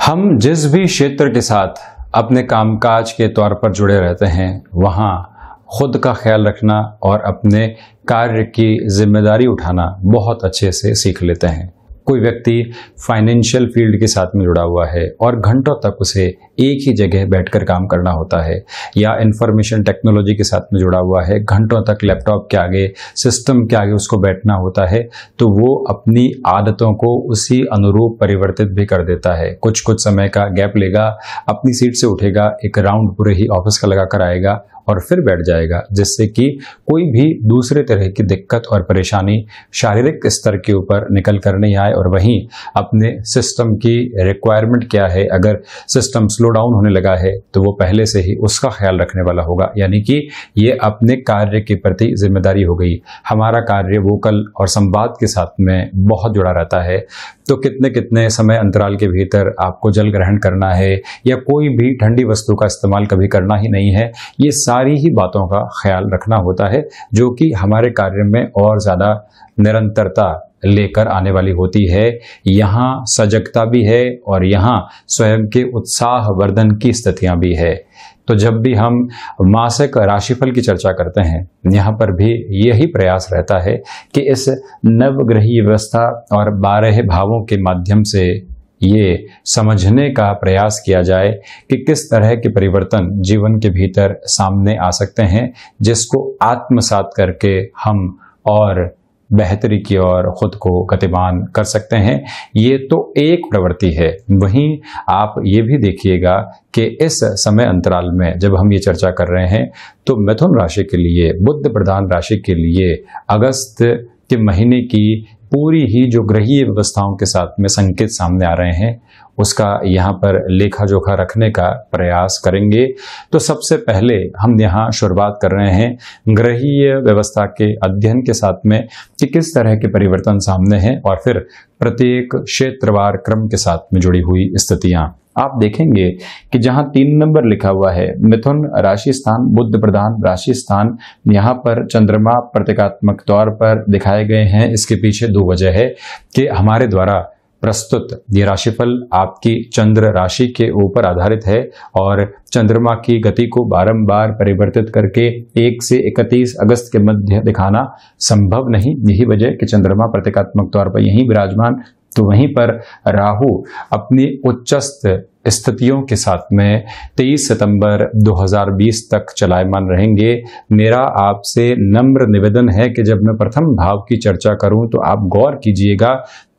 हम जिस भी क्षेत्र के साथ अपने कामकाज के तौर पर जुड़े रहते हैं वहाँ खुद का ख्याल रखना और अपने कार्य की जिम्मेदारी उठाना बहुत अच्छे से सीख लेते हैं। कोई व्यक्ति फाइनेंशियल फील्ड के साथ में जुड़ा हुआ है और घंटों तक उसे एक ही जगह बैठकर काम करना होता है, या इंफॉर्मेशन टेक्नोलॉजी के साथ में जुड़ा हुआ है, घंटों तक लैपटॉप के आगे, सिस्टम के आगे उसको बैठना होता है, तो वो अपनी आदतों को उसी अनुरूप परिवर्तित भी कर देता है। कुछ कुछ समय का गैप लेगा, अपनी सीट से उठेगा, एक राउंड पूरे ही ऑफिस का लगा कर आएगा और फिर बैठ जाएगा, जिससे कि कोई भी दूसरे तरह की दिक्कत और परेशानी शारीरिक स्तर के ऊपर निकल कर नहीं आए। और वहीं अपने सिस्टम की रिक्वायरमेंट क्या है, अगर सिस्टम स्लो डाउन होने लगा है तो वो पहले से ही उसका ख्याल रखने वाला होगा। यानी कि ये अपने कार्य के प्रति जिम्मेदारी हो गई। हमारा कार्य वोकल और संवाद के साथ में बहुत जुड़ा रहता है, तो कितने कितने समय अंतराल के भीतर आपको जल ग्रहण करना है या कोई भी ठंडी वस्तु का इस्तेमाल कभी करना ही नहीं है, ये सारी ही बातों का ख्याल रखना होता है, जो कि हमारे कार्य में और ज़्यादा निरंतरता लेकर आने वाली होती है। यहाँ सजगता भी है और यहाँ स्वयं के उत्साह वर्धन की स्थितियाँ भी है। तो जब भी हम मासिक राशिफल की चर्चा करते हैं, यहाँ पर भी यही प्रयास रहता है कि इस नवग्रही व्यवस्था और 12 भावों के माध्यम से ये समझने का प्रयास किया जाए कि किस तरह के परिवर्तन जीवन के भीतर सामने आ सकते हैं, जिसको आत्मसात करके हम और बेहतरी की ओर खुद को गतिमान कर सकते हैं। ये तो एक प्रवृत्ति है। वहीं आप ये भी देखिएगा कि इस समय अंतराल में जब हम ये चर्चा कर रहे हैं तो मिथुन राशि के लिए, बुध प्रधान राशि के लिए अगस्त के महीने की पूरी ही जो ग्रहीय व्यवस्थाओं के साथ में संकेत सामने आ रहे हैं, उसका यहाँ पर लेखा जोखा रखने का प्रयास करेंगे। तो सबसे पहले हम यहाँ शुरुआत कर रहे हैं ग्रहीय व्यवस्था के अध्ययन के साथ में कि किस तरह के परिवर्तन सामने हैं, और फिर प्रत्येक क्षेत्रवार क्रम के साथ में जुड़ी हुई स्थितियाँ आप देखेंगे कि जहां 3 नंबर लिखा हुआ है मिथुन राशि स्थान, बुध प्रधान राशि स्थान, यहाँ पर चंद्रमा प्रतीकात्मक तौर पर दिखाए गए हैं। इसके पीछे 2 वजह है कि हमारे द्वारा प्रस्तुत ये राशिफल आपकी चंद्र राशि के ऊपर आधारित है और चंद्रमा की गति को बारंबार परिवर्तित करके 1 से 31 अगस्त के मध्य दिखाना संभव नहीं। यही वजह कि चंद्रमा प्रतीकात्मक तौर पर यहीं विराजमान, तो वहीं पर राहु अपनी उच्चस्थ स्थितियों के साथ में 23 सितंबर 2020 तक चलायमान रहेंगे। मेरा आपसे नम्र निवेदन है कि जब मैं प्रथम भाव की चर्चा करूं तो आप गौर कीजिएगा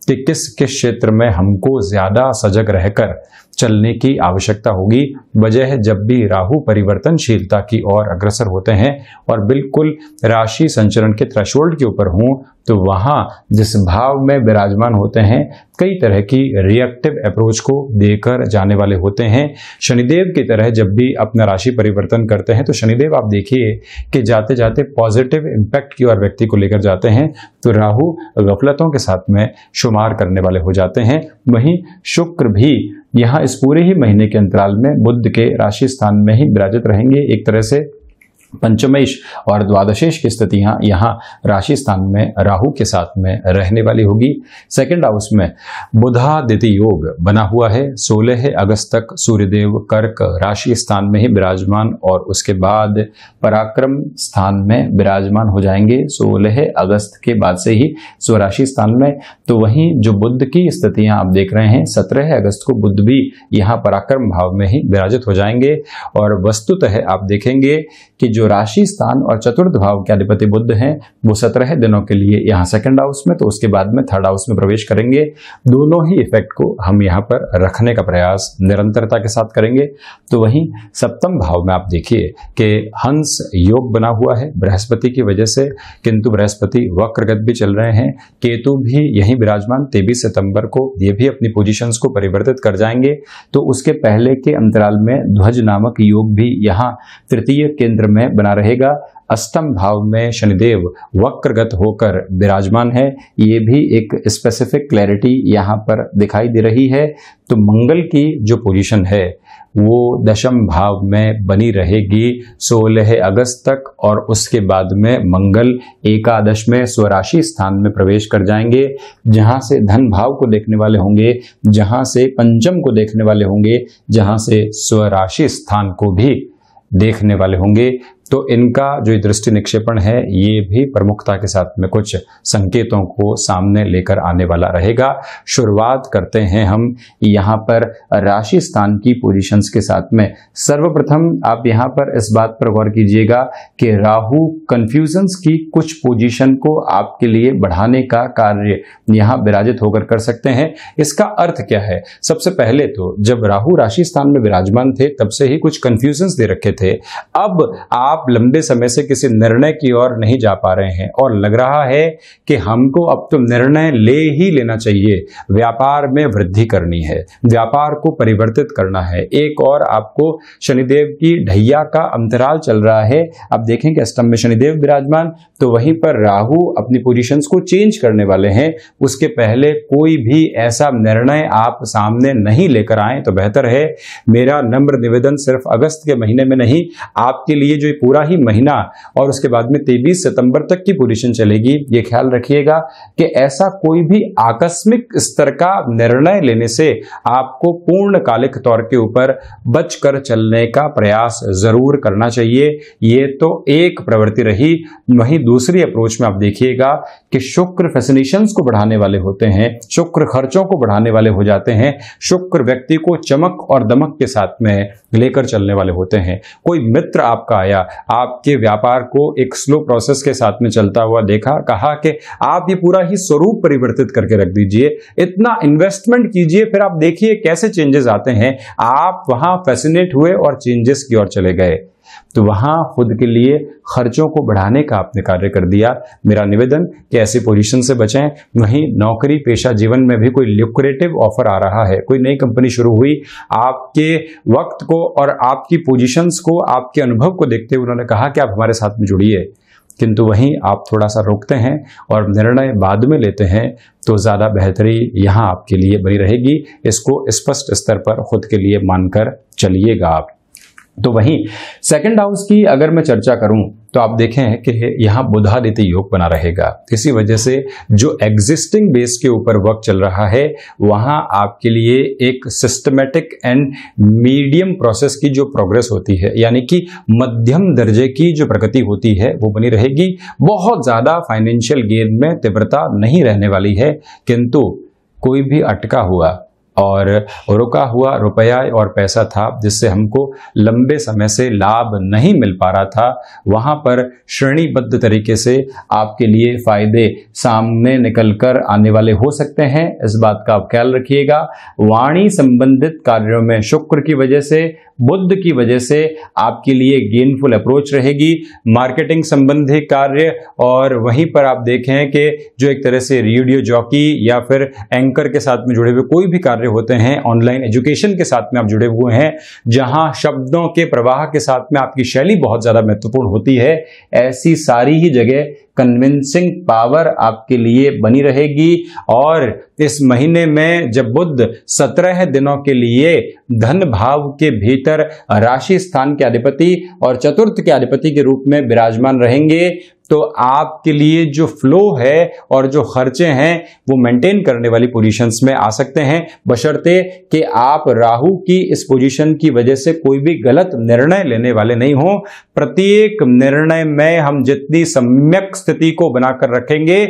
कि किस किस क्षेत्र में हमको ज्यादा सजग रहकर चलने की आवश्यकता होगी। वजह है जब भी राहु परिवर्तनशीलता की ओर अग्रसर होते हैं और बिल्कुल राशि संचरण के थ्रेशोल्ड के ऊपर हों, तो वहां जिस भाव में विराजमान होते हैं कई तरह की रिएक्टिव अप्रोच को देकर जाने वाले होते हैं। शनिदेव की तरह जब भी अपना राशि परिवर्तन करते हैं तो शनिदेव आप देखिए कि जाते जाते पॉजिटिव इम्पैक्ट की ओर व्यक्ति को लेकर जाते हैं, तो राहु गफलतों के साथ में शुमार करने वाले हो जाते हैं। वहीं शुक्र भी यहाँ इस पूरे ही महीने के अंतराल में बुध के राशि स्थान में ही विराजित रहेंगे। एक तरह से पंचमेश और द्वादशेश की स्थितियां यहाँ राशि स्थान में राहु के साथ में रहने वाली होगी। सेकंड हाउस में बुधादित्य योग बना हुआ है। 16 अगस्त तक सूर्यदेव कर्क राशि स्थान में ही विराजमान और उसके बाद पराक्रम स्थान में विराजमान हो जाएंगे 16 अगस्त के बाद से ही स्वराशि स्थान में। तो वहीं जो बुध की स्थितियां आप देख रहे हैं, 17 अगस्त को बुध भी यहाँ पराक्रम भाव में ही विराजित हो जाएंगे। और वस्तुतः आप देखेंगे कि जो राशि स्थान और चतुर्थ भाव के अधिपति बुध हैं वो 17 दिनों के लिए यहाँ सेकंड हाउस में, तो उसके बाद में थर्ड हाउस में प्रवेश करेंगे। दोनों ही इफेक्ट को हम यहाँ पर रखने का प्रयास निरंतरता के साथ करेंगे। तो वहीं सप्तम भाव में आप देखिए कि हंस योग बना हुआ है बृहस्पति की वजह से, किंतु बृहस्पति वक्रगत भी चल रहे हैं। केतु भी यहीं विराजमान 23 सितंबर को ये भी अपनी पोजीशंस को परिवर्तित कर जाएंगे। तो उसके पहले के अंतराल में ध्वज नामक योग भी यहाँ तृतीय केंद्र में बना रहेगा। अष्टम भाव में शनिदेव वक्रगत होकर विराजमान है, ये भी एक स्पेसिफिक क्लैरिटी यहाँ पर दिखाई दे रही है। तो मंगल की जो पोजीशन है वो दशम भाव में बनी रहेगी 16 अगस्त तक, और उसके बाद में मंगल एकादश में स्वराशि स्थान में प्रवेश कर जाएंगे, जहां से धन भाव को देखने वाले होंगे, जहां से पंचम को देखने वाले होंगे, जहां से स्वराशि स्थान को भी देखने वाले होंगे। तो इनका जो दृष्टि निक्षेपण है ये भी प्रमुखता के साथ में कुछ संकेतों को सामने लेकर आने वाला रहेगा। शुरुआत करते हैं हम यहाँ पर राशि स्थान की पोजीशंस के साथ में। सर्वप्रथम आप यहाँ पर इस बात पर गौर कीजिएगा कि राहु कंफ्यूजन्स की कुछ पोजीशन को आपके लिए बढ़ाने का कार्य यहाँ विराजित होकर कर सकते हैं। इसका अर्थ क्या है? सबसे पहले तो जब राहु राशि स्थान में विराजमान थे तब से ही कुछ कंफ्यूजन्स दे रखे थे। अब आप लंबे समय से किसी निर्णय की ओर नहीं जा पा रहे हैं और लग रहा है कि हमको अब तो निर्णय ले ही लेना चाहिए, व्यापार में वृद्धि करनी है, व्यापार को परिवर्तित करना है। एक और आपको शनिदेव की ढैया का अंतराल चल रहा है। अब देखें कि अष्टम में शनिदेव विराजमान, तो वहीं पर राहु अपनी पोजीशंस को चेंज करने वाले हैं। उसके पहले कोई भी ऐसा निर्णय आप सामने नहीं लेकर आए तो बेहतर है। मेरा नम्र निवेदन सिर्फ अगस्त के महीने में नहीं, आपके लिए जो पूरा ही महीना और उसके बाद में 23 सितंबर तक की पोजीशन चलेगी, ये ख्याल रखिएगा कि ऐसा कोई भी आकस्मिक स्तर का निर्णय लेने से आपको पूर्णकालिक तौर के ऊपर बचकर चलने का प्रयास जरूर करना चाहिए। ये तो एक प्रवृत्ति रही। वहीं दूसरी अप्रोच में आप देखिएगा कि शुक्र फैसिनेशंस को बढ़ाने वाले होते हैं, शुक्र खर्चों को बढ़ाने वाले हो जाते हैं, शुक्र व्यक्ति को चमक और दमक के साथ में लेकर चलने वाले होते हैं। कोई मित्र आपका आया, आपके व्यापार को एक स्लो प्रोसेस के साथ में चलता हुआ देखा, कहा कि आप ये पूरा ही स्वरूप परिवर्तित करके रख दीजिए, इतना इन्वेस्टमेंट कीजिए, फिर आप देखिए कैसे चेंजेस आते हैं। आप वहां फैसिनेट हुए और चेंजेस की ओर चले गए, तो वहां खुद के लिए खर्चों को बढ़ाने का आपने कार्य कर दिया। मेरा निवेदन कि ऐसी पोजीशन से बचें। वहीं नौकरी पेशा जीवन में भी कोई ल्यूक्रेटिव ऑफर आ रहा है, कोई नई कंपनी शुरू हुई, आपके वक्त को और आपकी पोजीशंस को, आपके अनुभव को देखते हुए उन्होंने कहा कि आप हमारे साथ में जुड़िए, किंतु वहीं आप थोड़ा सा रोकते हैं और निर्णय बाद में लेते हैं, तो ज़्यादा बेहतरी यहाँ आपके लिए बनी रहेगी। इसको स्पष्ट स्तर पर खुद के लिए मानकर चलिएगा आप। तो वहीं सेकंड हाउस की अगर मैं चर्चा करूं तो आप देखें कि यहाँ बुधादित्य योग बना रहेगा। इसी वजह से जो एग्जिस्टिंग बेस के ऊपर वर्क चल रहा है वहाँ आपके लिए एक सिस्टमेटिक एंड मीडियम प्रोसेस की जो प्रोग्रेस होती है, यानी कि मध्यम दर्जे की जो प्रगति होती है वो बनी रहेगी। बहुत ज़्यादा फाइनेंशियल गेन में तीव्रता नहीं रहने वाली है, किंतु कोई भी अटका हुआ और रुका हुआ रुपया और पैसा था जिससे हमको लंबे समय से लाभ नहीं मिल पा रहा था, वहाँ पर श्रेणीबद्ध तरीके से आपके लिए फायदे सामने निकलकर आने वाले हो सकते हैं। इस बात का आप ख्याल रखिएगा। वाणी संबंधित कार्यों में शुक्र की वजह से, बुध की वजह से आपके लिए गेनफुल अप्रोच रहेगी। मार्केटिंग संबंधी कार्य, और वहीं पर आप देखें कि जो एक तरह से रेडियो जॉकी या फिर एंकर के साथ में जुड़े हुए कोई भी कार्य होते हैं, ऑनलाइन एजुकेशन के साथ में आप जुड़े हुए हैं, जहां शब्दों के प्रवाह के साथ में आपकी शैली बहुत ज्यादा महत्वपूर्ण होती है, ऐसी सारी ही जगह कन्विंसिंग पावर आपके लिए बनी रहेगी। और इस महीने में जब बुध 17 दिनों के लिए धन भाव के भीतर राशि स्थान के अधिपति और चतुर्थ के अधिपति के रूप में विराजमान रहेंगे, तो आपके लिए जो फ्लो है और जो खर्चे हैं वो मेंटेन करने वाली पोजीशंस में आ सकते हैं, बशर्ते कि आप राहु की इस पोजीशन की वजह से कोई भी गलत निर्णय लेने वाले नहीं हो। प्रत्येक निर्णय में हम जितनी सम्यक स्थिति को बनाकर रखेंगे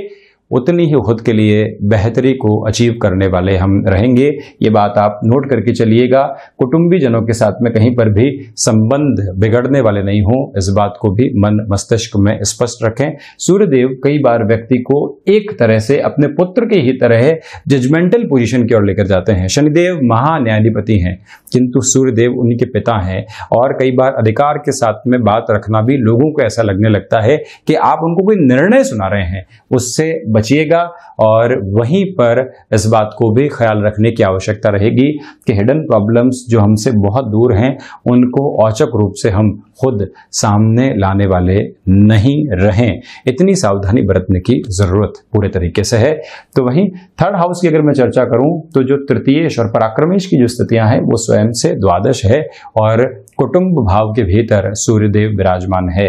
उतनी ही खुद के लिए बेहतरी को अचीव करने वाले हम रहेंगे। ये बात आप नोट करके चलिएगा। कुटुंबी जनों के साथ में कहीं पर भी संबंध बिगड़ने वाले नहीं हो, इस बात को भी मन मस्तिष्क में स्पष्ट रखें। सूर्यदेव कई बार व्यक्ति को एक तरह से अपने पुत्र की ही तरह जजमेंटल पोजीशन की ओर लेकर जाते हैं। शनिदेव महान्यायाधिपति हैं, किंतु सूर्यदेव उन्हीं के पिता हैं, और कई बार अधिकार के साथ में बात रखना भी लोगों को ऐसा लगने लगता है कि आप उनको कोई निर्णय सुना रहे हैं, उससे बचिएगा। और वहीं पर इस बात को भी ख्याल रखने की आवश्यकता रहेगी कि हिडन प्रॉब्लम्स जो हमसे बहुत दूर हैं उनको औचक रूप से हम खुद सामने लाने वाले नहीं रहें। इतनी सावधानी बरतने की जरूरत पूरे तरीके से है। तो वहीं थर्ड हाउस की अगर मैं चर्चा करूं तो जो तृतीयेश और पराक्रमेश की जो स्थितियां हैं वो स्वयं से द्वादश है और कुटुंब भाव के भीतर सूर्यदेव विराजमान है।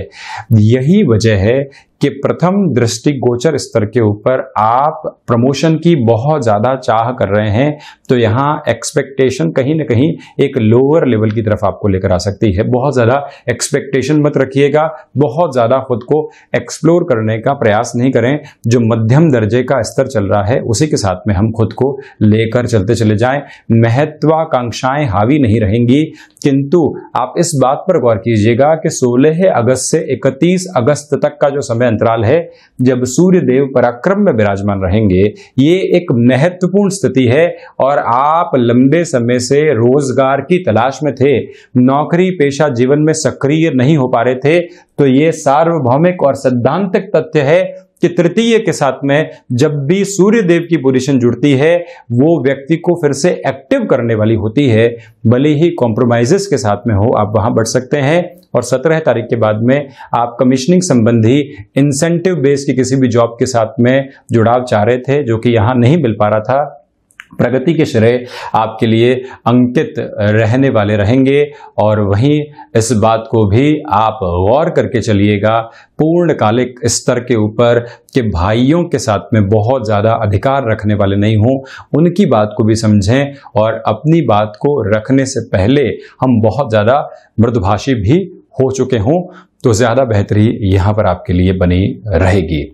यही वजह है कि प्रथम दृष्टि गोचर स्तर के ऊपर आप प्रमोशन की बहुत ज़्यादा चाह कर रहे हैं, तो यहाँ एक्सपेक्टेशन कहीं ना कहीं एक लोअर लेवल की तरफ आपको लेकर आ सकती है। बहुत ज़्यादा एक्सपेक्टेशन मत रखिएगा, बहुत ज़्यादा खुद को एक्सप्लोर करने का प्रयास नहीं करें। जो मध्यम दर्जे का स्तर चल रहा है उसी के साथ में हम खुद को लेकर चलते चले जाएं। महत्वाकांक्षाएं हावी नहीं रहेंगी, किंतु आप इस बात पर गौर कीजिएगा कि 16 अगस्त से 31 अगस्त तक का जो समय अंतराल है जब सूर्य देव पराक्रम में विराजमान रहेंगे, ये एक महत्वपूर्ण स्थिति है। और आप लंबे समय से रोजगार की तलाश में थे, नौकरी पेशा जीवन में सक्रिय नहीं हो पा रहे थे, तो ये सार्वभौमिक और सैद्धांतिक तथ्य है कि तृतीय के साथ में जब भी सूर्य देव की पोजीशन जुड़ती है वो व्यक्ति को फिर से एक्टिव करने वाली होती है। भले ही कॉम्प्रोमाइजेस के साथ में हो, आप वहां बढ़ सकते हैं। और 17 तारीख के बाद में आप कमीशनिंग संबंधी इंसेंटिव बेस की किसी भी जॉब के साथ में जुड़ाव चाह रहे थे जो कि यहां नहीं मिल पा रहा था, प्रगति के श्रेय आपके लिए अंकित रहने वाले रहेंगे। और वहीं इस बात को भी आप गौर करके चलिएगा पूर्णकालिक स्तर के ऊपर कि भाइयों के साथ में बहुत ज़्यादा अधिकार रखने वाले नहीं हों, उनकी बात को भी समझें और अपनी बात को रखने से पहले हम बहुत ज़्यादा मृदुभाषी भी हो चुके हों तो ज़्यादा बेहतरी यहाँ पर आपके लिए बनी रहेगी।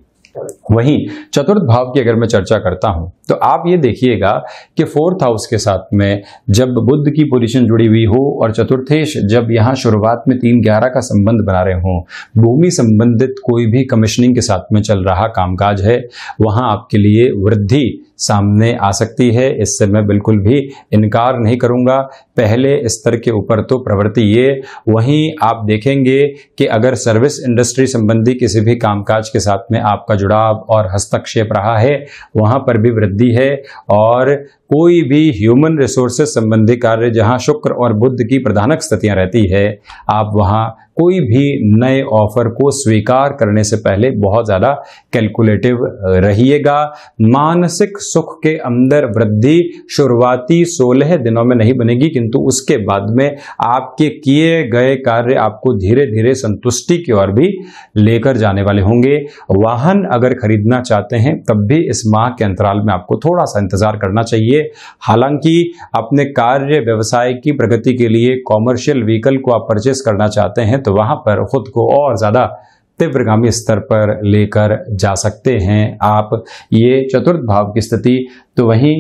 वहीं चतुर्थ भाव की अगर मैं चर्चा करता हूं तो आप ये देखिएगा कि फोर्थ हाउस के साथ में जब बुध की पोजीशन जुड़ी हुई हो और चतुर्थेश जब यहां शुरुआत में 3-11 का संबंध बना रहे हों, भूमि संबंधित कोई भी कमीशनिंग के साथ में चल रहा कामकाज है, वहां आपके लिए वृद्धि सामने आ सकती है। इससे मैं बिल्कुल भी इनकार नहीं करूंगा। पहले स्तर के ऊपर तो प्रवृत्ति ये, वहीं आप देखेंगे कि अगर सर्विस इंडस्ट्री संबंधी किसी भी कामकाज के साथ में आपका जुड़ाव और हस्तक्षेप रहा है, वहां पर भी वृद्धि है। और कोई भी ह्यूमन रिसोर्सेज संबंधी कार्य जहां शुक्र और बुध की प्रधानक स्थितियां रहती है, आप वहां कोई भी नए ऑफर को स्वीकार करने से पहले बहुत ज़्यादा कैलकुलेटिव रहिएगा। मानसिक सुख के अंदर वृद्धि शुरुआती 16 दिनों में नहीं बनेगी, किंतु उसके बाद में आपके किए गए कार्य आपको धीरे धीरे संतुष्टि की ओर भी लेकर जाने वाले होंगे। वाहन अगर खरीदना चाहते हैं तब भी इस माह के अंतराल में आपको थोड़ा सा इंतजार करना चाहिए। हालांकि अपने कार्य व्यवसाय की प्रगति के लिए कॉमर्शियल व्हीकल को आप परचेस करना चाहते हैं तो वहां पर खुद को और ज्यादा तीव्रगामी स्तर पर लेकर जा सकते हैं आप। ये चतुर्थ भाव की स्थिति। तो वहीं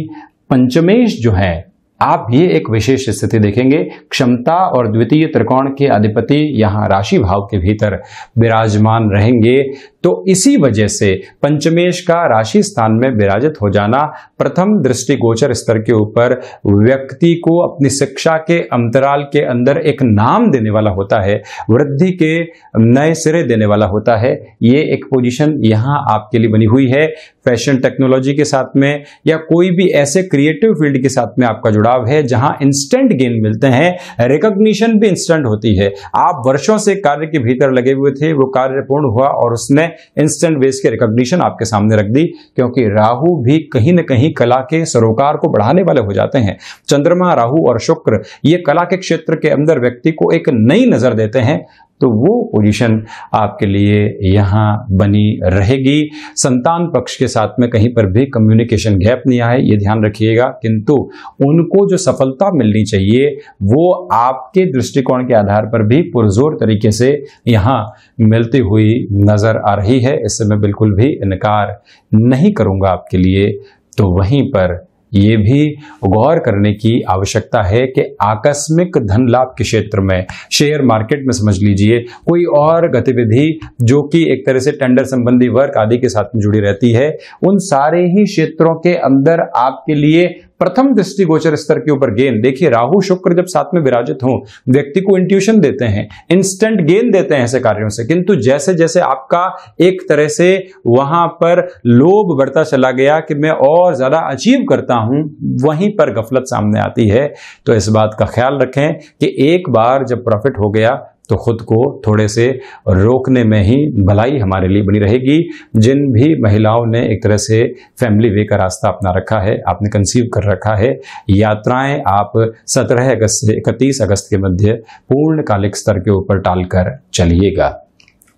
पंचमेश जो है, आप ये एक विशेष स्थिति देखेंगे, क्षमता और द्वितीय त्रिकोण के अधिपति यहां राशि भाव के भीतर विराजमान रहेंगे। तो इसी वजह से पंचमेश का राशि स्थान में विराजित हो जाना प्रथम दृष्टि गोचर स्तर के ऊपर व्यक्ति को अपनी शिक्षा के अंतराल के अंदर एक नाम देने वाला होता है, वृद्धि के नए सिरे देने वाला होता है। ये एक पोजीशन यहां आपके लिए बनी हुई है। फैशन टेक्नोलॉजी के साथ में या कोई भी ऐसे क्रिएटिव फील्ड के साथ में आपका जुड़ाव है जहां इंस्टेंट गेन मिलते हैं, रिकॉग्निशन भी इंस्टेंट होती है। आप वर्षों से कार्य के भीतर लगे हुए थे, वो कार्य पूर्ण हुआ और उसने इंस्टेंट बेस के रिकॉग्निशन आपके सामने रख दी, क्योंकि राहु भी कहीं न कहीं कला के सरोकार को बढ़ाने वाले हो जाते हैं। चंद्रमा, राहु और शुक्र ये कला के क्षेत्र के अंदर व्यक्ति को एक नई नजर देते हैं, तो वो पोजीशन आपके लिए यहाँ बनी रहेगी। संतान पक्ष के साथ में कहीं पर भी कम्युनिकेशन गैप नहीं आए, ये ध्यान रखिएगा, किंतु उनको जो सफलता मिलनी चाहिए वो आपके दृष्टिकोण के आधार पर भी पुरजोर तरीके से यहाँ मिलती हुई नजर आ रही है। इससे मैं बिल्कुल भी इनकार नहीं करूँगा आपके लिए। तो वहीं पर ये भी गौर करने की आवश्यकता है कि आकस्मिक धन लाभ के क्षेत्र में, शेयर मार्केट में समझ लीजिए, कोई और गतिविधि जो कि एक तरह से टेंडर संबंधी वर्क आदि के साथ में जुड़ी रहती है, उन सारे ही क्षेत्रों के अंदर आपके लिए प्रथम दृष्टिगोचर स्तर के ऊपर गेन, देखिए राहु शुक्र जब साथ में विराजित हों व्यक्ति को इंट्यूशन देते हैं, इंस्टेंट गेन देते हैं ऐसे कार्यों से, किंतु जैसे जैसे आपका एक तरह से वहां पर लोभ बढ़ता चला गया कि मैं और ज्यादा अचीव करता हूं, वहीं पर गफलत सामने आती है। तो इस बात का ख्याल रखें कि एक बार जब प्रॉफिट हो गया तो खुद को थोड़े से रोकने में ही भलाई हमारे लिए बनी रहेगी। जिन भी महिलाओं ने एक तरह से फैमिली वे का रास्ता अपना रखा है, आपने कंसीव कर रखा है, यात्राएं आप 17 अगस्त से 31 अगस्त के मध्य पूर्णकालिक स्तर के ऊपर टालकर चलिएगा।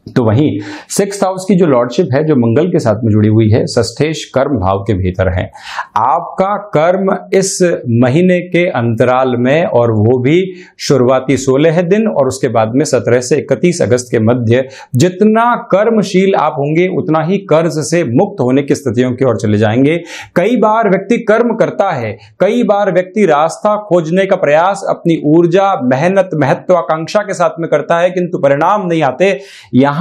तो वहीं 6th हाउस की जो लॉर्डशिप है जो मंगल के साथ में जुड़ी हुई है, षष्ठेश कर्म भाव के भीतर है। आपका कर्म इस महीने के अंतराल में, और वो भी शुरुआती 16 दिन और उसके बाद में 17 से 31 अगस्त के मध्य, जितना कर्मशील आप होंगे उतना ही कर्ज से मुक्त होने की स्थितियों की ओर चले जाएंगे। कई बार व्यक्ति कर्म करता है, कई बार व्यक्ति रास्ता खोजने का प्रयास अपनी ऊर्जा, मेहनत, महत्वाकांक्षा के साथ में करता है, किंतु परिणाम नहीं आते। यहां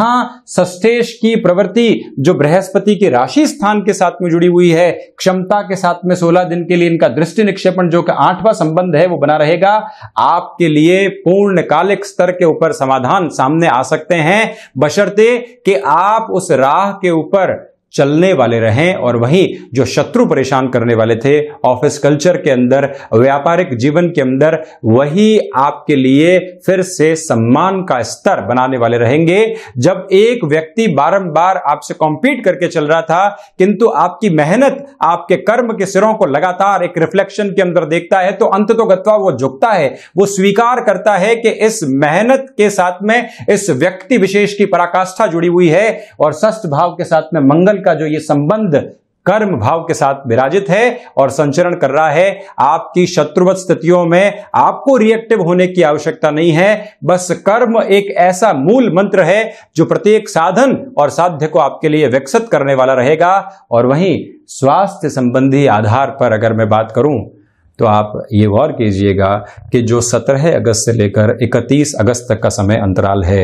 षष्ठेश की प्रवृत्ति जो बृहस्पति के राशि स्थान के साथ में जुड़ी हुई है, क्षमता के साथ में 16 दिन के लिए इनका दृष्टि निक्षेपण जो कि 8वां संबंध है वो बना रहेगा। आपके लिए पूर्णकालिक स्तर के ऊपर समाधान सामने आ सकते हैं, बशर्ते कि आप उस राह के ऊपर चलने वाले रहें। और वहीं जो शत्रु परेशान करने वाले थे ऑफिस कल्चर के अंदर, व्यापारिक जीवन के अंदर, वही आपके लिए फिर से सम्मान का स्तर बनाने वाले रहेंगे। जब एक व्यक्ति बारंबार आपसे कॉम्पीट करके चल रहा था, किंतु आपकी मेहनत, आपके कर्म के सिरों को लगातार एक रिफ्लेक्शन के अंदर देखता है, तो अंततोगत्वा वो झुकता है, वो स्वीकार करता है कि इस मेहनत के साथ में इस व्यक्ति विशेष की पराकाष्ठा जुड़ी हुई है। और षष्ठ भाव के साथ में मंगल का जो ये संबंध कर्म भाव के साथ विराजित है और संचरण कर रहा है, आपकी शत्रुवत स्थितियों में आपको रिएक्टिव होने की आवश्यकता नहीं है। बस कर्म एक ऐसा मूल मंत्र है जो प्रत्येक साधन और साध्य को आपके लिए विकसित करने वाला रहेगा। और वहीं स्वास्थ्य संबंधी आधार पर अगर मैं बात करूं तो आप ये गौर कीजिएगा कि जो 17 अगस्त से लेकर 31 अगस्त तक का समय अंतराल है,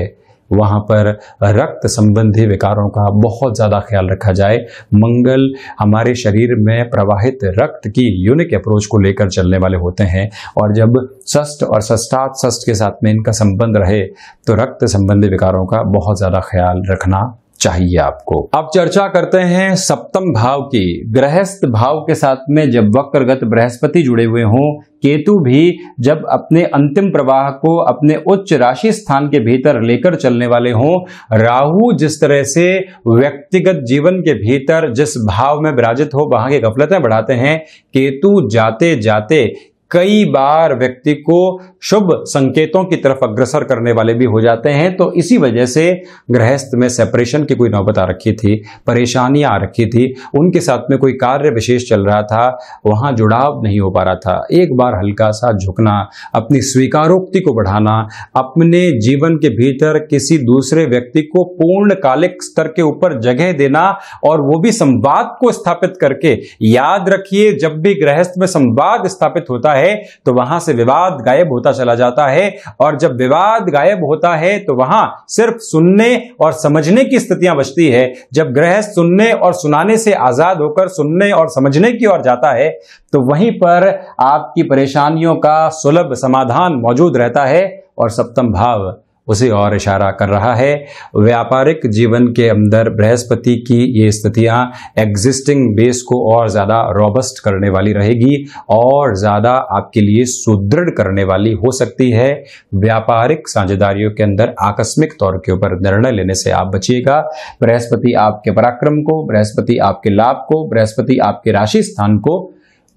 वहां पर रक्त संबंधी विकारों का बहुत ज्यादा ख्याल रखा जाए। मंगल हमारे शरीर में प्रवाहित रक्त की यूनिक अप्रोच को लेकर चलने वाले होते हैं, और जब षष्ठ और षष्ठात् षष्ठ के साथ में इनका संबंध रहे तो रक्त संबंधी विकारों का बहुत ज्यादा ख्याल रखना चाहिए आपको। अब चर्चा करते हैं सप्तम भाव की। गृहस्थ भाव के साथ में जब वक्रगत बृहस्पति जुड़े हुए हों, केतु भी जब अपने अंतिम प्रवाह को अपने उच्च राशि स्थान के भीतर लेकर चलने वाले हों, राहु जिस तरह से व्यक्तिगत जीवन के भीतर जिस भाव में विराजित हो वहां की गफलतें बढ़ाते हैं, केतु जाते जाते कई बार व्यक्ति को शुभ संकेतों की तरफ अग्रसर करने वाले भी हो जाते हैं। तो इसी वजह से गृहस्थ में सेपरेशन की कोई नौबत आ रखी थी, परेशानियां आ रखी थी, उनके साथ में कोई कार्य विशेष चल रहा था, वहां जुड़ाव नहीं हो पा रहा था। एक बार हल्का सा झुकना, अपनी स्वीकारोक्ति को बढ़ाना, अपने जीवन के भीतर किसी दूसरे व्यक्ति को पूर्णकालिक स्तर के ऊपर जगह देना, और वो भी संवाद को स्थापित करके। याद रखिए, जब भी गृहस्थ में संवाद स्थापित होता है तो वहां से विवाद गायब होता चला जाता है, और जब विवाद गायब होता है तो वहां सिर्फ सुनने और समझने की स्थितियां बचती है। जब गृहस्थ सुनने और सुनाने से आजाद होकर सुनने और समझने की ओर जाता है तो वहीं पर आपकी परेशानियों का सुलभ समाधान मौजूद रहता है, और सप्तम भाव उसे और इशारा कर रहा है। व्यापारिक जीवन के अंदर बृहस्पति की ये स्थितियां एग्जिस्टिंग बेस को और ज़्यादा रॉबस्ट करने वाली रहेगी, और ज़्यादा आपके लिए सुदृढ़ करने वाली हो सकती है। व्यापारिक साझेदारियों के अंदर आकस्मिक तौर के ऊपर निर्णय लेने से आप बचिएगा। बृहस्पति आपके पराक्रम को, बृहस्पति आपके लाभ को, बृहस्पति आपके राशि स्थान को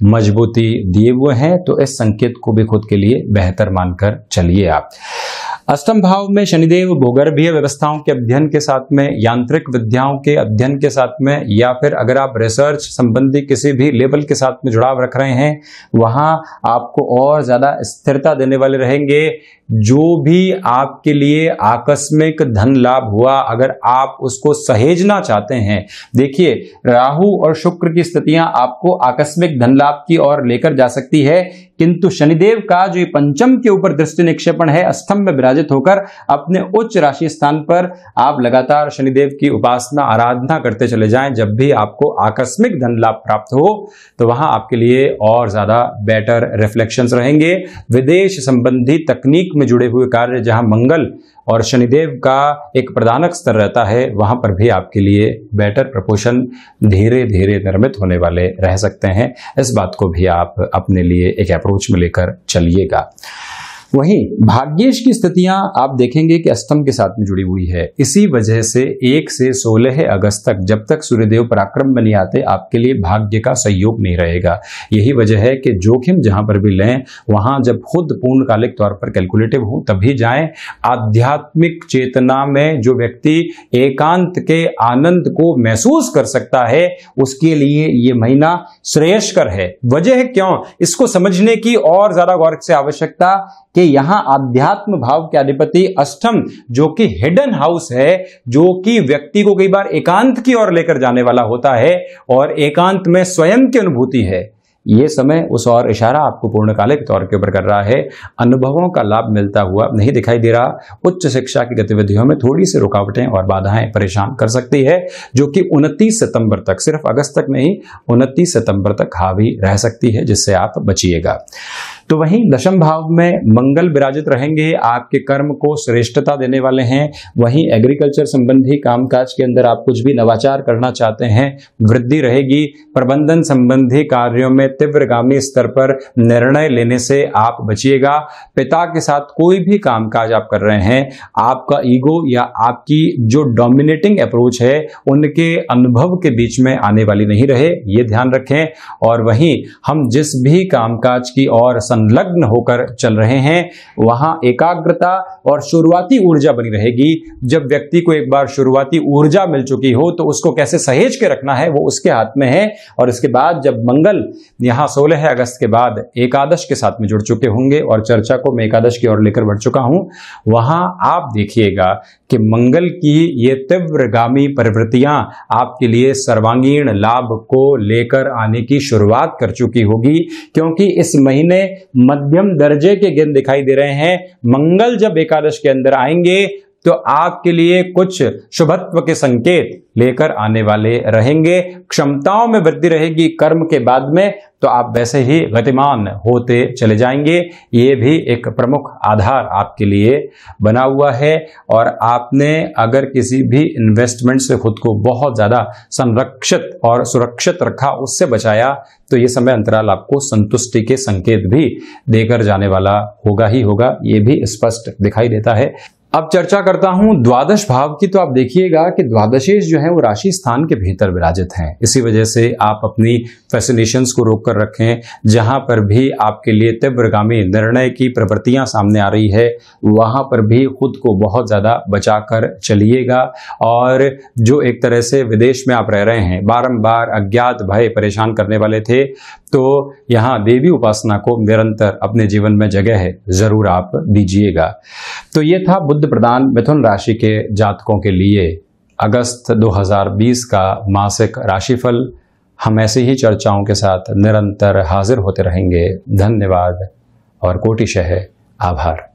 मजबूती दिए हुए हैं, तो इस संकेत को भी खुद के लिए बेहतर मानकर चलिए आप। अष्टम भाव में शनिदेव भूगर्भीय व्यवस्थाओं के अध्ययन के साथ में, यांत्रिक विद्याओं के अध्ययन के साथ में, या फिर अगर आप रिसर्च संबंधी किसी भी लेवल के साथ में जुड़ाव रख रहे हैं, वहां आपको और ज्यादा स्थिरता देने वाले रहेंगे। जो भी आपके लिए आकस्मिक धन लाभ हुआ, अगर आप उसको सहेजना चाहते हैं, देखिए राहु और शुक्र की स्थितियां आपको आकस्मिक धन लाभ की ओर लेकर जा सकती है, किंतु शनिदेव का जो पंचम के ऊपर दृष्टि निक्षेपण है, अष्टम में विराजित होकर अपने उच्च राशि स्थान पर आप लगातार शनिदेव की उपासना आराधना करते चले जाएं। जब भी आपको आकस्मिक धन लाभ प्राप्त हो तो वहां आपके लिए और ज्यादा बेटर रिफ्लेक्शंस रहेंगे। विदेश संबंधी तकनीक में जुड़े हुए कार्य जहां मंगल और शनिदेव का एक प्रधानक स्तर रहता है, वहां पर भी आपके लिए बेटर प्रपोर्शन धीरे धीरे निर्मित होने वाले रह सकते हैं। इस बात को भी आप अपने लिए एक अप्रोच में लेकर चलिएगा। वहीं भाग्येश की स्थितियां आप देखेंगे कि अष्टम के साथ में जुड़ी हुई है। इसी वजह से 1 से 16 अगस्त तक, जब तक सूर्यदेव पराक्रम में नहीं आते, आपके लिए भाग्य का सहयोग नहीं रहेगा। यही वजह है कि जोखिम जहां पर भी लें वहां जब खुद पूर्णकालिक तौर पर कैलकुलेटिव हो तभी जाएं। आध्यात्मिक चेतना में जो व्यक्ति एकांत के आनंद को महसूस कर सकता है, उसके लिए ये महीना श्रेयस्कर है। वजह क्यों, इसको समझने की और ज्यादा गौर से आवश्यकता कि यहां आध्यात्म भाव के अधिपति अष्टम, जो कि हिडन हाउस है, जो कि व्यक्ति को कई बार एकांत की ओर लेकर जाने वाला होता है और एकांत में स्वयं की अनुभूति है, ये समय उस और इशारा आपको पूर्णकालिक तौर के ऊपर कर रहा है। अनुभवों का लाभ मिलता हुआ नहीं दिखाई दे रहा। उच्च शिक्षा की गतिविधियों में थोड़ी सी रुकावटें और बाधाएं परेशान कर सकती है, जो कि 29 सितंबर तक, सिर्फ अगस्त तक नहीं, 29 सितंबर तक हावी रह सकती है, जिससे आप बचिएगा। तो वहीं दशम भाव में मंगल विराजित रहेंगे, आपके कर्म को श्रेष्ठता देने वाले हैं। वहीं एग्रीकल्चर संबंधी कामकाज के अंदर आप कुछ भी नवाचार करना चाहते हैं, वृद्धि रहेगी। प्रबंधन संबंधी कार्यों में तीव्रगामी स्तर पर निर्णय लेने से आप बचिएगा। पिता के साथ कोई भी कामकाज आप कर रहे हैं, आपका ईगो या आपकी जो डोमिनेटिंग अप्रोच है, उनके अनुभव के बीच में आने वाली नहीं रहे, ये ध्यान रखें। और वहीं हम जिस भी कामकाज की ओर संलग्न होकर चल रहे हैं, वहां एकाग्रता और शुरुआती ऊर्जा बनी रहेगी। जब व्यक्ति को एक बार शुरुआती ऊर्जा मिल चुकी हो तो उसको कैसे सहेज के रखना है वो उसके हाथ में है। और इसके बाद जब मंगल यहां 16 अगस्त के बाद एकादश के साथ में जुड़ चुके होंगे और चर्चा को मैं एकादश की ओर लेकर बढ़ चुका हूं, वहां आप देखिएगा कि मंगल की ये तीव्रगामी प्रवृत्तियां आपके लिए सर्वांगीण लाभ को लेकर आने की शुरुआत कर चुकी होगी, क्योंकि इस महीने मध्यम दर्जे के दिन दिखाई दे रहे हैं। मंगल जब एकादश के अंदर आएंगे तो आपके लिए कुछ शुभत्व के संकेत लेकर आने वाले रहेंगे। क्षमताओं में वृद्धि रहेगी कर्म के बाद में, तो आप वैसे ही गतिमान होते चले जाएंगे। ये भी एक प्रमुख आधार आपके लिए बना हुआ है। और आपने अगर किसी भी इन्वेस्टमेंट से खुद को बहुत ज़्यादा संरक्षित और सुरक्षित रखा, उससे बचाया, तो ये समय अंतराल आपको संतुष्टि के संकेत भी देकर जाने वाला होगा ही होगा, ये भी स्पष्ट दिखाई देता है। अब चर्चा करता हूं द्वादश भाव की। तो आप देखिएगा कि द्वादशेश जो है वो राशि स्थान के भीतर विराजित हैं। इसी वजह से आप अपनी फैसिनेशंस को रोक कर रखें। जहां पर भी आपके लिए तीव्रगामी निर्णय की प्रवृत्तियां सामने आ रही है, वहां पर भी खुद को बहुत ज़्यादा बचाकर चलिएगा। और जो एक तरह से विदेश में आप रह रहे हैं, बारंबार अज्ञात भय परेशान करने वाले थे, तो यहाँ देवी उपासना को निरंतर अपने जीवन में जगह है, ज़रूर आप दीजिएगा। तो ये था बुध प्रदान मिथुन राशि के जातकों के लिए अगस्त 2020 का मासिक राशिफल। हम ऐसे ही चर्चाओं के साथ निरंतर हाजिर होते रहेंगे। धन्यवाद और कोटिशः आभार।